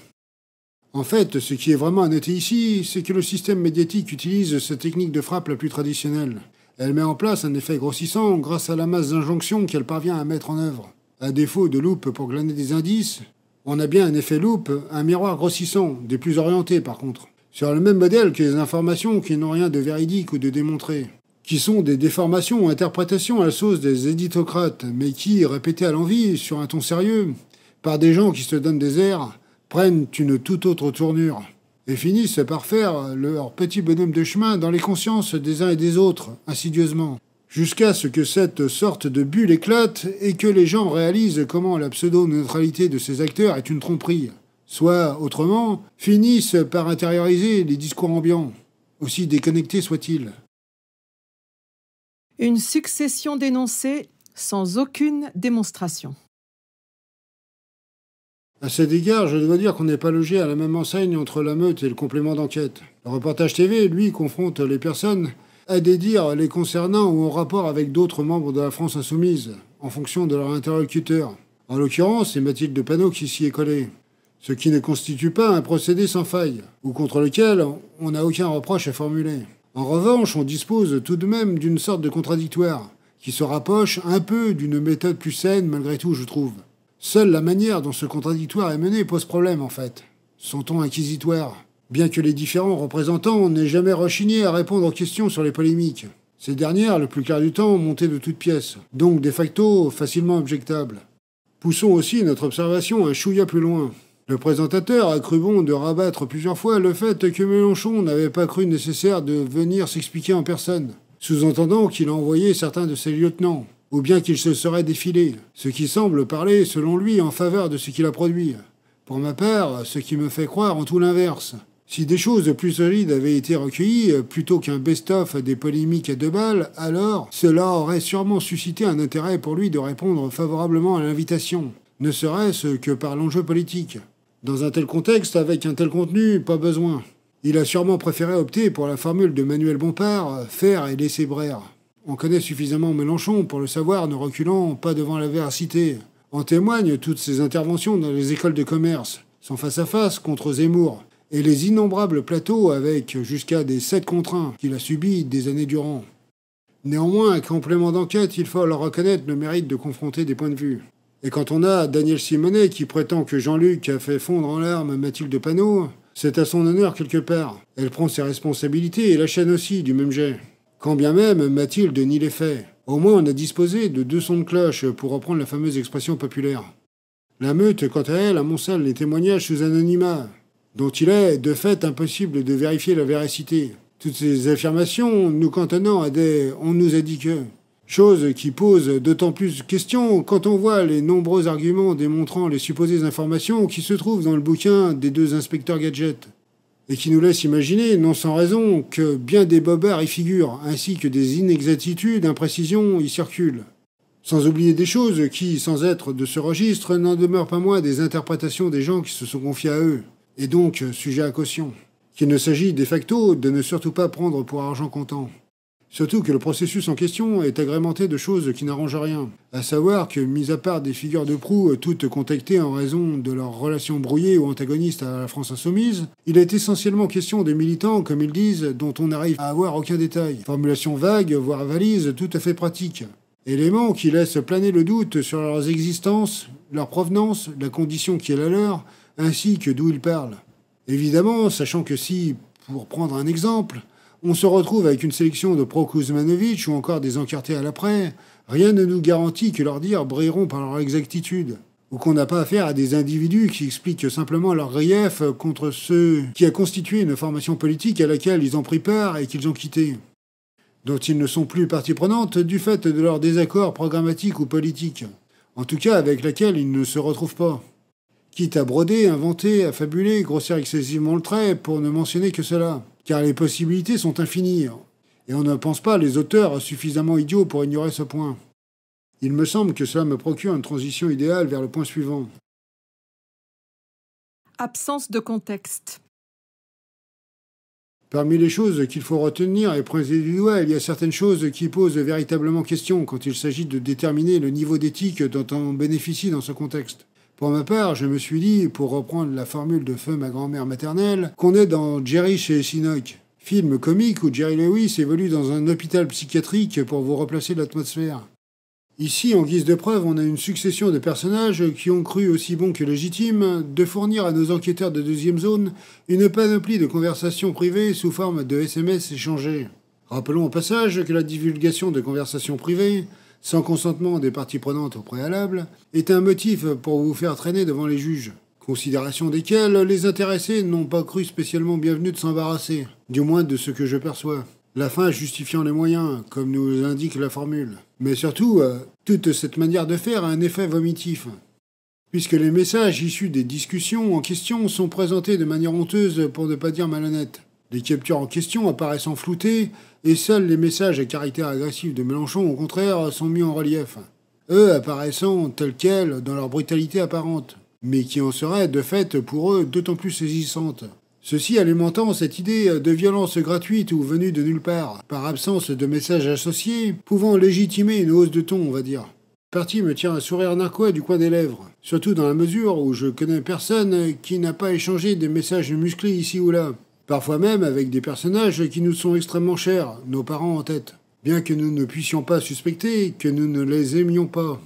En fait, ce qui est vraiment à noter ici, c'est que le système médiatique utilise sa technique de frappe la plus traditionnelle. Elle met en place un effet grossissant grâce à la masse d'injonctions qu'elle parvient à mettre en œuvre. À défaut de loupe pour glaner des indices, on a bien un effet loupe, un miroir grossissant, des plus orientés par contre. Sur le même modèle que les informations qui n'ont rien de véridique ou de démontré, qui sont des déformations ou interprétations à la sauce des éditocrates, mais qui, répétées à l'envi, sur un ton sérieux, par des gens qui se donnent des airs, prennent une toute autre tournure, et finissent par faire leur petit bonhomme de chemin dans les consciences des uns et des autres, insidieusement, jusqu'à ce que cette sorte de bulle éclate et que les gens réalisent comment la pseudo-neutralité de ces acteurs est une tromperie. Soit, autrement, finissent par intérioriser les discours ambiants, aussi déconnectés soient-ils. Une succession d'énoncés sans aucune démonstration. À cet égard, je dois dire qu'on n'est pas logé à la même enseigne entre la meute et le complément d'enquête. Le reportage TV, lui, confronte les personnes à des dires les concernant ou en rapport avec d'autres membres de la France insoumise, en fonction de leur interlocuteur. En l'occurrence, c'est Mathilde Panot qui s'y est collée. Ce qui ne constitue pas un procédé sans faille, ou contre lequel on n'a aucun reproche à formuler. En revanche, on dispose tout de même d'une sorte de contradictoire, qui se rapproche un peu d'une méthode plus saine malgré tout, je trouve. Seule la manière dont ce contradictoire est mené pose problème, en fait. Son ton inquisitoire. Bien que les différents représentants n'aient jamais rechigné à répondre aux questions sur les polémiques. Ces dernières, le plus clair du temps, montées de toutes pièces, donc de facto facilement objectables. Poussons aussi notre observation un chouïa plus loin. Le présentateur a cru bon de rabattre plusieurs fois le fait que Mélenchon n'avait pas cru nécessaire de venir s'expliquer en personne, sous-entendant qu'il a envoyé certains de ses lieutenants, ou bien qu'il se serait défilé, ce qui semble parler, selon lui, en faveur de ce qu'il a produit. Pour ma part, ce qui me fait croire en tout l'inverse. Si des choses plus solides avaient été recueillies, plutôt qu'un best-of des polémiques à 2 balles, alors cela aurait sûrement suscité un intérêt pour lui de répondre favorablement à l'invitation, ne serait-ce que par l'enjeu politique. Dans un tel contexte, avec un tel contenu, pas besoin. Il a sûrement préféré opter pour la formule de Manuel Bompard, faire et laisser braire. On connaît suffisamment Mélenchon pour le savoir, ne reculant pas devant la véracité. En témoignent toutes ses interventions dans les écoles de commerce, son face-à-face contre Zemmour, et les innombrables plateaux avec jusqu'à des 7 contre 1 qu'il a subis des années durant. Néanmoins, un complément d'enquête, il faut leur reconnaître le mérite de confronter des points de vue. Et quand on a Daniel Simonet qui prétend que Jean-Luc a fait fondre en larmes Mathilde Panot, c'est à son honneur quelque part. Elle prend ses responsabilités et la chaîne aussi du même jet. Quand bien même Mathilde nie les faits. Au moins on a disposé de 2 sons de cloche pour reprendre la fameuse expression populaire. La meute, quant à elle, amoncelle les témoignages sous anonymat, dont il est de fait impossible de vérifier la véracité. Toutes ces affirmations nous cantonnant à des « on nous a dit que ». Chose qui pose d'autant plus de questions quand on voit les nombreux arguments démontrant les supposées informations qui se trouvent dans le bouquin des 2 inspecteurs gadgets, et qui nous laissent imaginer, non sans raison, que bien des bobards y figurent, ainsi que des inexactitudes, imprécisions y circulent. Sans oublier des choses qui, sans être de ce registre, n'en demeurent pas moins des interprétations des gens qui se sont confiés à eux, et donc sujets à caution. Qu'il ne s'agit de facto de ne surtout pas prendre pour argent comptant. Surtout que le processus en question est agrémenté de choses qui n'arrangent rien. À savoir que, mis à part des figures de proue toutes contactées en raison de leur relation brouillée ou antagoniste à la France insoumise, il est essentiellement question de militants, comme ils disent, dont on n'arrive à avoir aucun détail. Formulation vague, voire valise, tout à fait pratique. Éléments qui laissent planer le doute sur leurs existences, leur provenance, la condition qui est la leur, ainsi que d'où ils parlent. Évidemment, sachant que si, pour prendre un exemple, on se retrouve avec une sélection de pro-Kuzmanovic ou encore des encartés à l'après, rien ne nous garantit que leurs dires brilleront par leur exactitude, ou qu'on n'a pas affaire à des individus qui expliquent simplement leur grief contre ceux qui a constitué une formation politique à laquelle ils ont pris part et qu'ils ont quittée, dont ils ne sont plus partie prenante du fait de leur désaccord programmatique ou politique, en tout cas avec laquelle ils ne se retrouvent pas. Quitte à broder, inventer, à fabuler, grossir excessivement le trait, pour ne mentionner que cela. Car les possibilités sont infinies, et on ne pense pas les auteurs suffisamment idiots pour ignorer ce point. Il me semble que cela me procure une transition idéale vers le point suivant. Absence de contexte. Parmi les choses qu'il faut retenir et pointer du doigt, il y a certaines choses qui posent véritablement question quand il s'agit de déterminer le niveau d'éthique dont on bénéficie dans ce contexte. Pour ma part, je me suis dit, pour reprendre la formule de feu ma grand-mère maternelle, qu'on est dans Jerry chez Sinoc, film comique où Jerry Lewis évolue dans un hôpital psychiatrique pour vous replacer l'atmosphère. Ici, en guise de preuve, on a une succession de personnages qui ont cru aussi bon que légitime de fournir à nos enquêteurs de deuxième zone une panoplie de conversations privées sous forme de SMS échangés. Rappelons au passage que la divulgation de conversations privées, sans consentement des parties prenantes au préalable, est un motif pour vous faire traîner devant les juges, considération desquelles les intéressés n'ont pas cru spécialement bienvenus de s'embarrasser, du moins de ce que je perçois. La fin justifiant les moyens, comme nous indique la formule. Mais surtout, toute cette manière de faire a un effet vomitif, puisque les messages issus des discussions en question sont présentés de manière honteuse pour ne pas dire malhonnête. Les captures en question apparaissant floutées, et seuls les messages à caractère agressif de Mélenchon, au contraire, sont mis en relief. Eux apparaissant tels quels dans leur brutalité apparente, mais qui en seraient, de fait, pour eux, d'autant plus saisissantes. Ceci alimentant cette idée de violence gratuite ou venue de nulle part, par absence de messages associés, pouvant légitimer une hausse de ton, on va dire. Parti me tient un sourire narquois du coin des lèvres, surtout dans la mesure où je connais personne qui n'a pas échangé des messages musclés ici ou là. Parfois même avec des personnages qui nous sont extrêmement chers, nos parents en tête, bien que nous ne puissions pas suspecter que nous ne les aimions pas.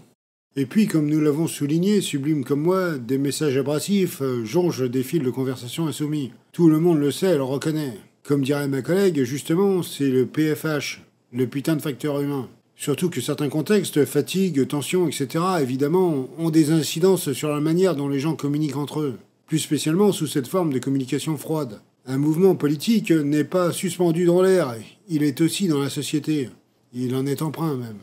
Et puis, comme nous l'avons souligné, sublime comme moi, des messages abrasifs jonchent des fils de conversation insoumis. Tout le monde le sait et le reconnaît. Comme dirait ma collègue, justement, c'est le PFH, le putain de facteur humain. Surtout que certains contextes, fatigue, tension, etc., évidemment, ont des incidences sur la manière dont les gens communiquent entre eux. Plus spécialement sous cette forme de communication froide. Un mouvement politique n'est pas suspendu dans l'air, il est aussi dans la société. Il en est emprunt même.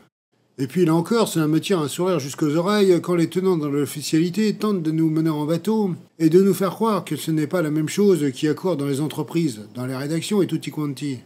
Et puis là encore, cela me tire un sourire jusqu'aux oreilles quand les tenants dans l'officialité tentent de nous mener en bateau et de nous faire croire que ce n'est pas la même chose qui accourt dans les entreprises, dans les rédactions et tutti quanti.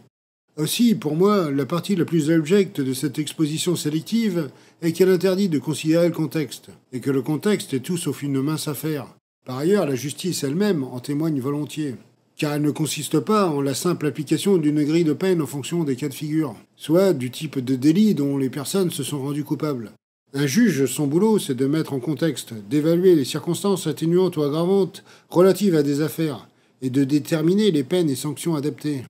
Aussi, pour moi, la partie la plus abjecte de cette exposition sélective est qu'elle interdit de considérer le contexte, et que le contexte est tout sauf une mince affaire. Par ailleurs, la justice elle-même en témoigne volontiers. Car elle ne consiste pas en la simple application d'une grille de peine en fonction des cas de figure, soit du type de délit dont les personnes se sont rendues coupables. Un juge, son boulot, c'est de mettre en contexte, d'évaluer les circonstances atténuantes ou aggravantes relatives à des affaires, et de déterminer les peines et sanctions adaptées.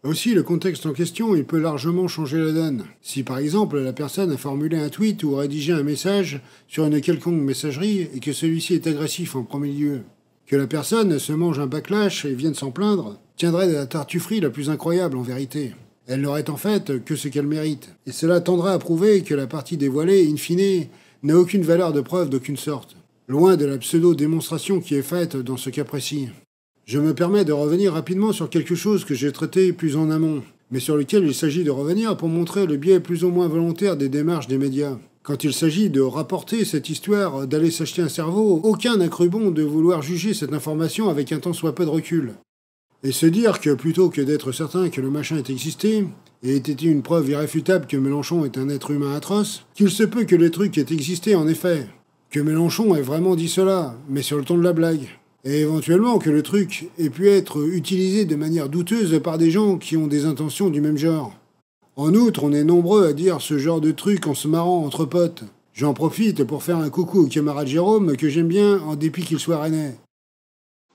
Aussi, le contexte en question, il peut largement changer la donne. Si par exemple la personne a formulé un tweet ou rédigé un message sur une quelconque messagerie et que celui-ci est agressif en premier lieu, que la personne se mange un backlash et vienne s'en plaindre, tiendrait de la tartufferie la plus incroyable en vérité. Elle n'aurait en fait que ce qu'elle mérite. Et cela tendrait à prouver que la partie dévoilée, in fine, n'a aucune valeur de preuve d'aucune sorte. Loin de la pseudo-démonstration qui est faite dans ce cas précis. Je me permets de revenir rapidement sur quelque chose que j'ai traité plus en amont, mais sur lequel il s'agit de revenir pour montrer le biais plus ou moins volontaire des démarches des médias. Quand il s'agit de rapporter cette histoire d'aller s'acheter un cerveau, aucun n'a cru bon de vouloir juger cette information avec un tant soit peu de recul. Et se dire que plutôt que d'être certain que le machin ait existé, et ait été une preuve irréfutable que Mélenchon est un être humain atroce, qu'il se peut que le truc ait existé en effet, que Mélenchon ait vraiment dit cela, mais sur le ton de la blague, et éventuellement que le truc ait pu être utilisé de manière douteuse par des gens qui ont des intentions du même genre. En outre, on est nombreux à dire ce genre de truc en se marrant entre potes. J'en profite pour faire un coucou au camarade Jérôme que j'aime bien en dépit qu'il soit rennais.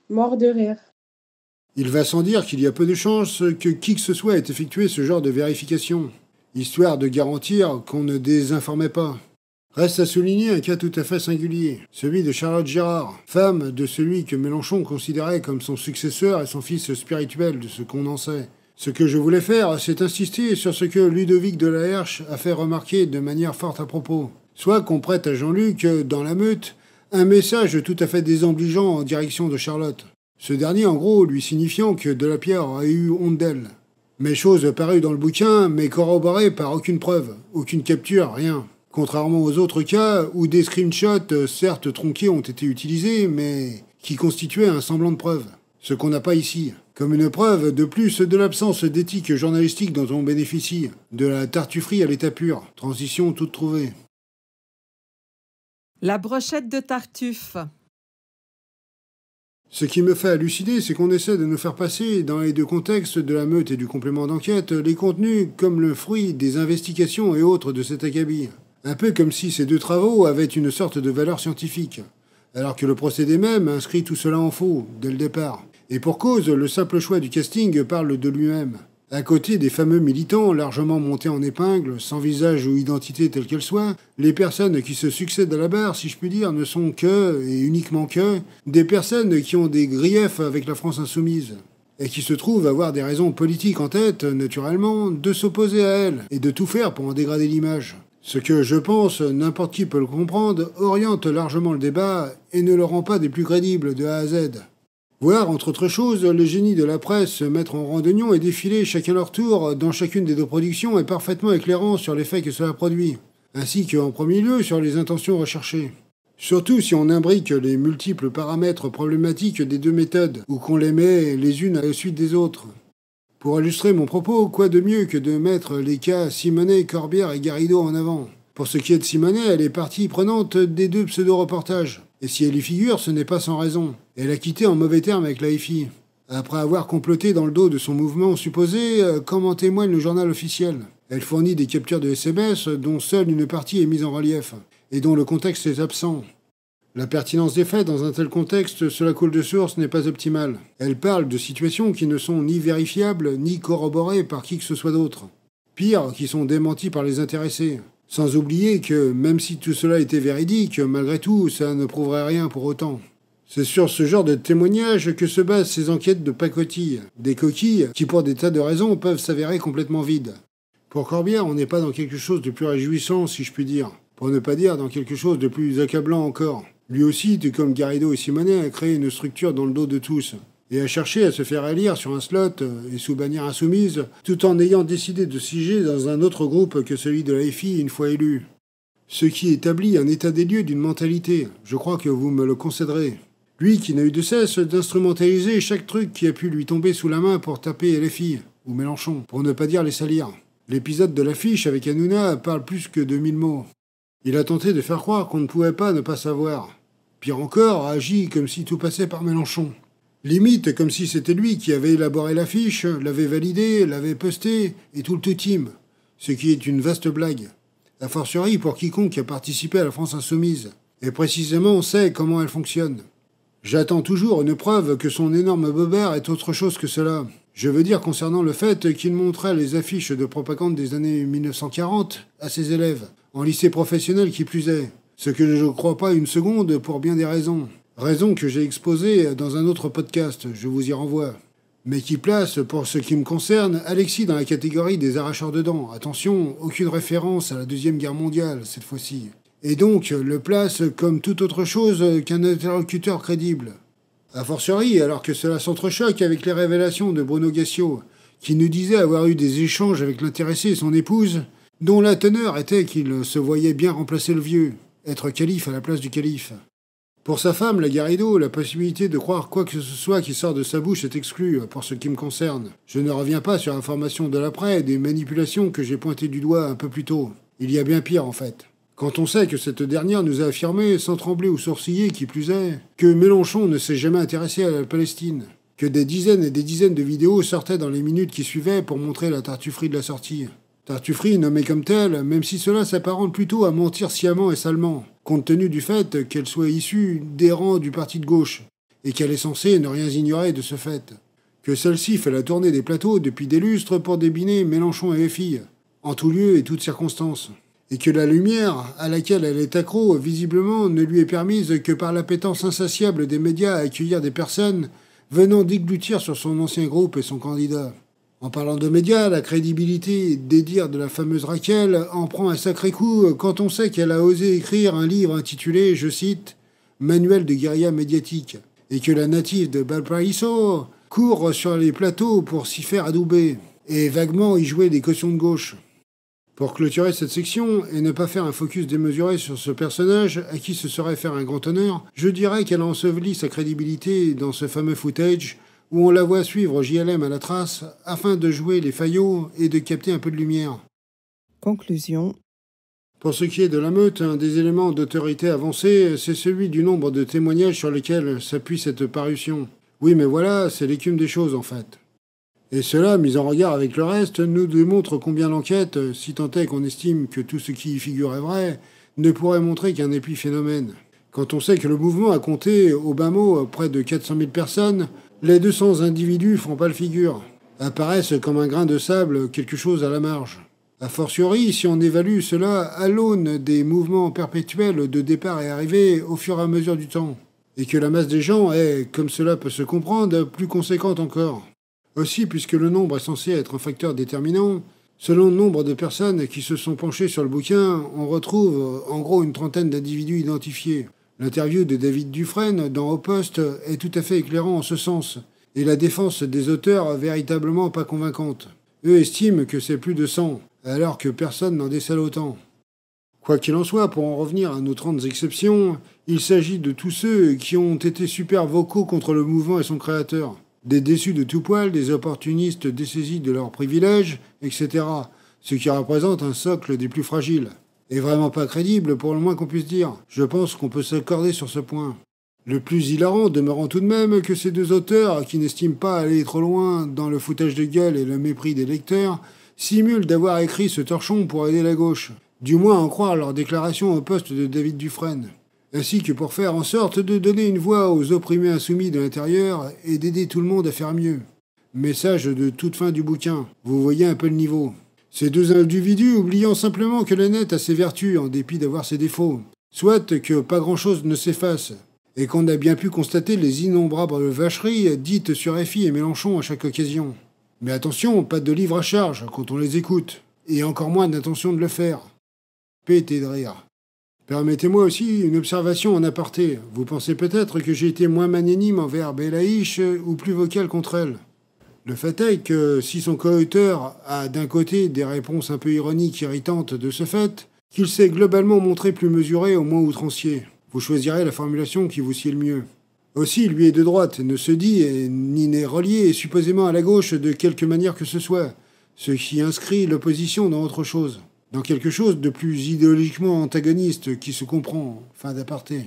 Mort de rire. Il va sans dire qu'il y a peu de chances que qui que ce soit ait effectué ce genre de vérification, histoire de garantir qu'on ne désinformait pas. Reste à souligner un cas tout à fait singulier, celui de Charlotte Gérard, femme de celui que Mélenchon considérait comme son successeur et son fils spirituel de ce qu'on en sait. Ce que je voulais faire, c'est insister sur ce que Ludovic de la Herche a fait remarquer de manière forte à propos. Soit qu'on prête à Jean-Luc, dans la meute, un message tout à fait désobligeant en direction de Charlotte. Ce dernier, en gros, lui signifiant que Delapierre a eu honte d'elle. Mais chose parue dans le bouquin, mais corroborée par aucune preuve, aucune capture, rien. Contrairement aux autres cas où des screenshots, certes tronqués, ont été utilisés, mais qui constituaient un semblant de preuve. Ce qu'on n'a pas ici. Comme une preuve de plus de l'absence d'éthique journalistique dont on bénéficie. De la tartufferie à l'état pur. Transition toute trouvée. La brochette de Tartuffe. Ce qui me fait halluciner, c'est qu'on essaie de nous faire passer, dans les deux contextes de la meute et du complément d'enquête, les contenus comme le fruit des investigations et autres de cet acabit. Un peu comme si ces deux travaux avaient une sorte de valeur scientifique, alors que le procédé même inscrit tout cela en faux, dès le départ. Et pour cause, le simple choix du casting parle de lui-même. À côté des fameux militants largement montés en épingle, sans visage ou identité telle qu'elle soit, les personnes qui se succèdent à la barre, si je puis dire, ne sont que, et uniquement que, des personnes qui ont des griefs avec la France insoumise, et qui se trouvent avoir des raisons politiques en tête, naturellement, de s'opposer à elle, et de tout faire pour en dégrader l'image. Ce que, je pense, n'importe qui peut le comprendre, oriente largement le débat et ne le rend pas des plus crédibles de A à Z. Voir, entre autres choses, les génies de la presse se mettre en rang d'oignon et défiler chacun leur tour dans chacune des deux productions est parfaitement éclairant sur l'effet que cela produit, ainsi qu'en premier lieu sur les intentions recherchées. Surtout si on imbrique les multiples paramètres problématiques des deux méthodes, ou qu'on les met les unes à la suite des autres. Pour illustrer mon propos, quoi de mieux que de mettre les cas Simonet, Corbière et Garrido en avant. Pour ce qui est de Simonet, elle est partie prenante des deux pseudo-reportages. Et si elle y figure, ce n'est pas sans raison. Elle a quitté en mauvais termes avec la FI. Après avoir comploté dans le dos de son mouvement supposé, comme en témoigne le journal officiel. Elle fournit des captures de SMS dont seule une partie est mise en relief, et dont le contexte est absent. La pertinence des faits dans un tel contexte, cela coule de source, n'est pas optimale. Elle parle de situations qui ne sont ni vérifiables, ni corroborées par qui que ce soit d'autre. Pire, qui sont démenties par les intéressés. Sans oublier que, même si tout cela était véridique, malgré tout, ça ne prouverait rien pour autant. C'est sur ce genre de témoignages que se basent ces enquêtes de pacotille. Des coquilles qui, pour des tas de raisons, peuvent s'avérer complètement vides. Pour Corbière, on n'est pas dans quelque chose de plus réjouissant, si je puis dire. Pour ne pas dire dans quelque chose de plus accablant encore. Lui aussi, tout comme Garrido et Simonet, a créé une structure dans le dos de tous. Et a cherché à se faire élire sur un slot et sous bannière insoumise, tout en ayant décidé de siéger dans un autre groupe que celui de la FI une fois élu. Ce qui établit un état des lieux d'une mentalité, je crois que vous me le concéderez. Lui qui n'a eu de cesse d'instrumentaliser chaque truc qui a pu lui tomber sous la main pour taper LFI, ou Mélenchon, pour ne pas dire les salir. L'épisode de l'affiche avec Hanouna parle plus que de 1000 mots. Il a tenté de faire croire qu'on ne pouvait pas ne pas savoir. Pire encore, a agi comme si tout passait par Mélenchon. Limite comme si c'était lui qui avait élaboré l'affiche, l'avait validée, l'avait postée, et tout le tout team. Ce qui est une vaste blague. A fortiori pour quiconque a participé à la France insoumise. Et précisément sait comment elle fonctionne. J'attends toujours une preuve que son énorme bobert est autre chose que cela. Je veux dire concernant le fait qu'il montrait les affiches de propagande des années 1940 à ses élèves, en lycée professionnel qui plus est. Ce que je ne crois pas une seconde pour bien des raisons. Raison que j'ai exposée dans un autre podcast, je vous y renvoie. Mais qui place, pour ce qui me concerne, Alexis dans la catégorie des arracheurs de dents. Attention, aucune référence à la Deuxième Guerre mondiale, cette fois-ci. Et donc, le place comme toute autre chose qu'un interlocuteur crédible. A fortiori, alors que cela s'entrechoque avec les révélations de Bruno Gassio, qui nous disait avoir eu des échanges avec l'intéressé et son épouse, dont la teneur était qu'il se voyait bien remplacer le vieux, être calife à la place du calife. Pour sa femme, la Garrido, la possibilité de croire quoi que ce soit qui sort de sa bouche est exclue, pour ce qui me concerne. Je ne reviens pas sur l'information de l'après et des manipulations que j'ai pointées du doigt un peu plus tôt. Il y a bien pire, en fait. Quand on sait que cette dernière nous a affirmé, sans trembler ou sourciller, qui plus est, que Mélenchon ne s'est jamais intéressé à la Palestine, que des dizaines et des dizaines de vidéos sortaient dans les minutes qui suivaient pour montrer la tartufferie de la sortie. Tartufferie nommée comme telle, même si cela s'apparente plutôt à mentir sciemment et salement, compte tenu du fait qu'elle soit issue des rangs du parti de gauche, et qu'elle est censée ne rien ignorer de ce fait. Que celle-ci fait la tournée des plateaux depuis des lustres pour débiner Mélenchon et les filles, en tout lieu et toutes circonstances. Et que la lumière à laquelle elle est accro, visiblement, ne lui est permise que par l'appétence insatiable des médias à accueillir des personnes venant d'églutir sur son ancien groupe et son candidat. En parlant de médias, la crédibilité des dires de la fameuse Raquel en prend un sacré coup quand on sait qu'elle a osé écrire un livre intitulé, je cite, « Manuel de guérilla médiatique », et que la native de Valparaiso court sur les plateaux pour s'y faire adouber, et vaguement y jouer des cautions de gauche. Pour clôturer cette section, et ne pas faire un focus démesuré sur ce personnage, à qui ce serait faire un grand honneur, je dirais qu'elle a enseveli sa crédibilité dans ce fameux footage, où on la voit suivre JLM à la trace, afin de jouer les faillots et de capter un peu de lumière. Conclusion. Pour ce qui est de la meute, un des éléments d'autorité avancés, c'est celui du nombre de témoignages sur lesquels s'appuie cette parution. Oui, mais voilà, c'est l'écume des choses, en fait. Et cela, mis en regard avec le reste, nous démontre combien l'enquête, si tant est qu'on estime que tout ce qui y figure est vrai, ne pourrait montrer qu'un épiphénomène. Quand on sait que le mouvement a compté, au bas mot, près de 400 000 personnes, les 200 individus font pas le figure, apparaissent comme un grain de sable, quelque chose à la marge. A fortiori, si on évalue cela à l'aune des mouvements perpétuels de départ et arrivée au fur et à mesure du temps, et que la masse des gens est, comme cela peut se comprendre, plus conséquente encore. Aussi, puisque le nombre est censé être un facteur déterminant, selon le nombre de personnes qui se sont penchées sur le bouquin, on retrouve en gros une trentaine d'individus identifiés. L'interview de David Dufresne dans Au Poste est tout à fait éclairant en ce sens, et la défense des auteurs véritablement pas convaincante. Eux estiment que c'est plus de 100, alors que personne n'en décèle autant. Quoi qu'il en soit, pour en revenir à nos 30 exceptions, il s'agit de tous ceux qui ont été super vocaux contre le mouvement et son créateur. Des déçus de tout poil, des opportunistes dessaisis de leurs privilèges, etc. Ce qui représente un socle des plus fragiles. Et vraiment pas crédible, pour le moins qu'on puisse dire. Je pense qu'on peut s'accorder sur ce point. Le plus hilarant demeurant tout de même que ces deux auteurs, qui n'estiment pas aller trop loin dans le foutage de gueule et le mépris des lecteurs, simulent d'avoir écrit ce torchon pour aider la gauche. Du moins en croire leur déclaration au poste de David Dufresne. Ainsi que pour faire en sorte de donner une voix aux opprimés insoumis de l'intérieur et d'aider tout le monde à faire mieux. Message de toute fin du bouquin. Vous voyez un peu le niveau. Ces deux individus oubliant simplement que le net a ses vertus en dépit d'avoir ses défauts. Soit que pas grand-chose ne s'efface, et qu'on a bien pu constater les innombrables vacheries dites sur FI et Mélenchon à chaque occasion. Mais attention, pas de livre à charge quand on les écoute, et encore moins d'intention de le faire. Pété de rire. Permettez-moi aussi une observation en aparté. Vous pensez peut-être que j'ai été moins magnanime envers Belaïch ou plus vocal contre elle. Le fait est que si son co-auteur a d'un côté des réponses un peu ironiques irritantes de ce fait, qu'il s'est globalement montré plus mesuré au moins outrancier. Vous choisirez la formulation qui vous sied le mieux. Aussi, lui est de droite, ne se dit ni n'est relié supposément à la gauche de quelque manière que ce soit, ce qui inscrit l'opposition dans autre chose, dans quelque chose de plus idéologiquement antagoniste qui se comprend, fin d'aparté.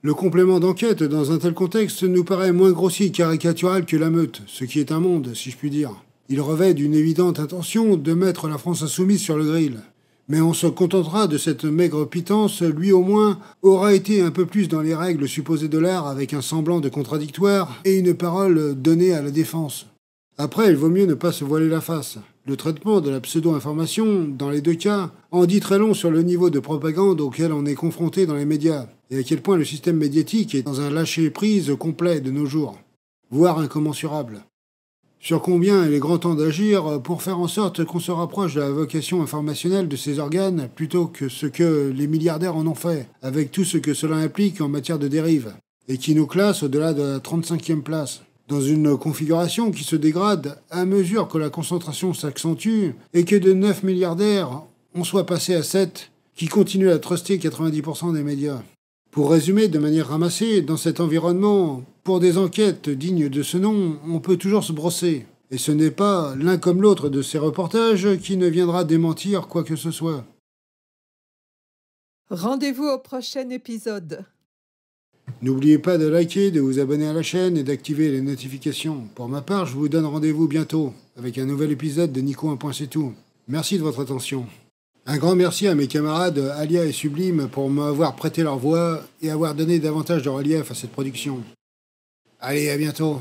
Le complément d'enquête dans un tel contexte nous paraît moins grossier et caricatural que la meute, ce qui est un monde, si je puis dire. Il revêt d'une évidente intention de mettre la France insoumise sur le grill. Mais on se contentera de cette maigre pitance, lui au moins aura été un peu plus dans les règles supposées de l'art avec un semblant de contradictoire et une parole donnée à la défense. Après, il vaut mieux ne pas se voiler la face. Le traitement de la pseudo-information, dans les deux cas, en dit très long sur le niveau de propagande auquel on est confronté dans les médias, et à quel point le système médiatique est dans un lâcher-prise complet de nos jours, voire incommensurable. Sur combien il est grand temps d'agir pour faire en sorte qu'on se rapproche de la vocation informationnelle de ces organes plutôt que ce que les milliardaires en ont fait, avec tout ce que cela implique en matière de dérive, et qui nous classe au-delà de la 35e place, dans une configuration qui se dégrade à mesure que la concentration s'accentue et que de 9 milliardaires, on soit passé à 7, qui continuent à truster 90% des médias. Pour résumer de manière ramassée, dans cet environnement, pour des enquêtes dignes de ce nom, on peut toujours se brosser. Et ce n'est pas l'un comme l'autre de ces reportages qui ne viendra démentir quoi que ce soit. Rendez-vous au prochain épisode. N'oubliez pas de liker, de vous abonner à la chaîne et d'activer les notifications. Pour ma part, je vous donne rendez-vous bientôt avec un nouvel épisode de Nico 1.c'est tout. Merci de votre attention. Un grand merci à mes camarades Alia et Sublime pour m'avoir prêté leur voix et avoir donné davantage de relief à cette production. Allez, à bientôt.